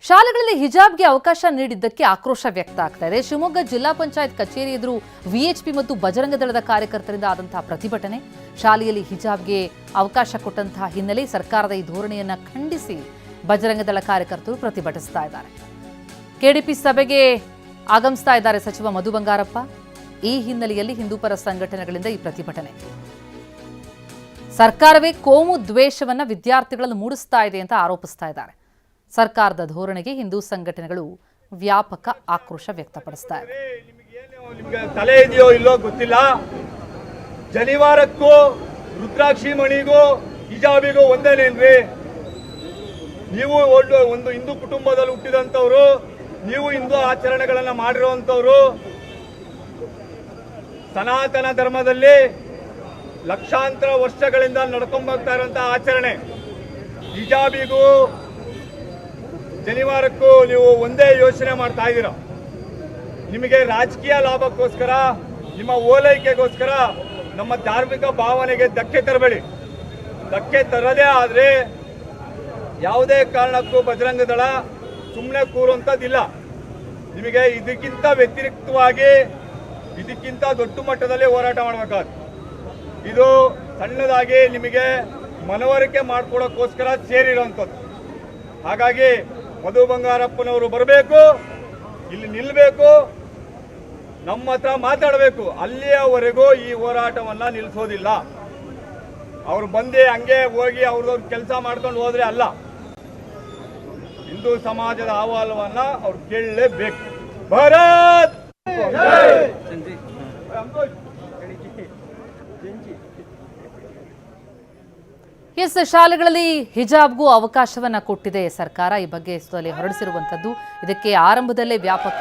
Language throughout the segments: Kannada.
ಶಾಲೆಗಳಲ್ಲಿ ಹಿಜಾಬ್ಗೆ ಅವಕಾಶ ನೀಡಿದ್ದಕ್ಕೆ ಆಕ್ರೋಶ ವ್ಯಕ್ತ ಆಗ್ತಾ ಇದೆ. ಶಿವಮೊಗ್ಗ ಜಿಲ್ಲಾ ಪಂಚಾಯತ್ ಕಚೇರಿ ಎದುರು ವಿಎಚ್ಪಿ ಮತ್ತು ಬಜರಂಗ ದಳದ ಕಾರ್ಯಕರ್ತರಿಂದ ಆದಂತಹ ಪ್ರತಿಭಟನೆ. ಶಾಲೆಯಲ್ಲಿ ಹಿಜಾಬ್ಗೆ ಅವಕಾಶ ಕೊಟ್ಟಂತಹ ಹಿನ್ನೆಲೆ ಸರ್ಕಾರದ ಈ ಧೋರಣೆಯನ್ನ ಖಂಡಿಸಿ ಬಜರಂಗ ದಳ ಕಾರ್ಯಕರ್ತರು ಪ್ರತಿಭಟಿಸ್ತಾ ಇದ್ದಾರೆ. ಕೆಡಿಪಿ ಸಭೆಗೆ ಆಗಮಿಸ್ತಾ ಇದ್ದಾರೆ ಸಚಿವ ಮಧು ಬಂಗಾರಪ್ಪ. ಈ ಹಿನ್ನೆಲೆಯಲ್ಲಿ ಹಿಂದೂಪರ ಸಂಘಟನೆಗಳಿಂದ ಈ ಪ್ರತಿಭಟನೆ. ಸರ್ಕಾರವೇ ಕೋಮು ದ್ವೇಷವನ್ನ ವಿದ್ಯಾರ್ಥಿಗಳಲ್ಲಿ ಮೂಡಿಸ್ತಾ ಇದೆ ಅಂತ ಆರೋಪಿಸ್ತಾ ಇದ್ದಾರೆ. ಸರ್ಕಾರದ ಧೋರಣೆಗೆ ಹಿಂದೂ ಸಂಘಟನೆಗಳು ವ್ಯಾಪಕ ಆಕ್ರೋಶ ವ್ಯಕ್ತಪಡಿಸ್ತಾ ಇವೆ. ನಿಮಗೆ ತಲೆ ಇದೆಯೋ ಇಲ್ಲೋ ಗೊತ್ತಿಲ್ಲ. ಜನಿವಾರಕ್ಕೂ ರುದ್ರಾಕ್ಷಿ ಮಣಿಗೂ ಹಿಜಾಬಿಗೂ ಒಂದೇನೇನ್ರಿ? ನೀವು ಒಂದು ಹಿಂದೂ ಕುಟುಂಬದಲ್ಲಿ ಹುಟ್ಟಿದಂಥವ್ರು, ನೀವು ಹಿಂದೂ ಆಚರಣೆಗಳನ್ನ ಮಾಡಿರುವಂಥವ್ರು. ಸನಾತನ ಧರ್ಮದಲ್ಲಿ ಲಕ್ಷಾಂತರ ವರ್ಷಗಳಿಂದ ನಡ್ಕೊಂಡ್ ಬರ್ತಾ ಇರುವಂತಹ ಆಚರಣೆ. ಹಿಜಾಬಿಗೂ ಜನಿವಾರಕ್ಕೂ ನೀವು ಒಂದೇ ಯೋಚನೆ ಮಾಡ್ತಾ ಇದ್ದೀರ. ನಿಮಗೆ ರಾಜಕೀಯ ಲಾಭಕ್ಕೋಸ್ಕರ, ನಿಮ್ಮ ಓಲೈಕೆಗೋಸ್ಕರ ನಮ್ಮ ಧಾರ್ಮಿಕ ಭಾವನೆಗೆ ಧಕ್ಕೆ ತರಬೇಡಿ. ಧಕ್ಕೆ ತರದೇ ಆದ್ರೆ ಯಾವುದೇ ಕಾರಣಕ್ಕೂ ಬಜರಂಗ ದಳ ಸುಮ್ಮನೆ ಕೂರುವಂಥದ್ದಿಲ್ಲ. ನಿಮಗೆ ಇದಕ್ಕಿಂತ ವ್ಯತಿರಿಕ್ತವಾಗಿ, ಇದಕ್ಕಿಂತ ದೊಡ್ಡ ಮಟ್ಟದಲ್ಲಿ ಹೋರಾಟ ಮಾಡಬೇಕಾದ. ಇದು ಸಣ್ಣದಾಗಿ ನಿಮಗೆ ಮನವರಿಕೆ ಮಾಡ್ಕೊಡೋಕ್ಕೋಸ್ಕರ ಸೇರಿರೋಂಥದ್ದು. ಹಾಗಾಗಿ ಮಧು ಬಂಗಾರಪ್ಪನವರು ಬರಬೇಕು, ಇಲ್ಲಿ ನಿಲ್ಲಬೇಕು, ನಮ್ಮ ಹತ್ರ ಮಾತಾಡಬೇಕು. ಅಲ್ಲಿಯವರೆಗೂ ಈ ಹೋರಾಟವನ್ನ ನಿಲ್ಲಿಸೋದಿಲ್ಲ. ಅವ್ರು ಬಂದು ಹಂಗೆ ಹೋಗಿ ಅವ್ರದವ್ರ ಕೆಲಸ ಮಾಡ್ಕೊಂಡು ಹೋದ್ರೆ ಅಲ್ಲ. ಹಿಂದೂ ಸಮಾಜದ ಅಹವಾಲವನ್ನ ಅವ್ರು ಕೇಳಲೇಬೇಕು. ಭಾರತ್ ಎಸ್, ಶಾಲೆಗಳಲ್ಲಿ ಹಿಜಾಬ್ಗೂ ಅವಕಾಶವನ್ನ ಕೊಟ್ಟಿದೆ ಸರ್ಕಾರ. ಈ ಬಗ್ಗೆ ಹೊರಡಿಸಿರುವಂಥದ್ದು. ಇದಕ್ಕೆ ಆರಂಭದಲ್ಲೇ ವ್ಯಾಪಕ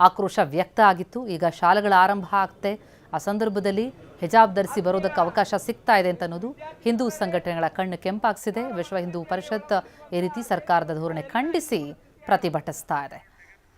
ಆಕ್ರೋಶ ವ್ಯಕ್ತ ಆಗಿತ್ತು. ಈಗ ಶಾಲೆಗಳ ಆರಂಭ ಆಗ್ತೆ, ಆ ಸಂದರ್ಭದಲ್ಲಿ ಹಿಜಾಬ್ ಧರಿಸಿ ಬರೋದಕ್ಕೆ ಅವಕಾಶ ಸಿಗ್ತಾ ಇದೆ ಅಂತ ಅನ್ನೋದು ಹಿಂದೂ ಸಂಘಟನೆಗಳ ಕಣ್ಣು ಕೆಂಪಾಗಿಸಿದೆ. ವಿಶ್ವ ಹಿಂದೂ ಪರಿಷತ್ ಈ ರೀತಿ ಸರ್ಕಾರದ ಧೋರಣೆ ಖಂಡಿಸಿ ಪ್ರತಿಭಟಿಸ್ತಾ ಇದೆ.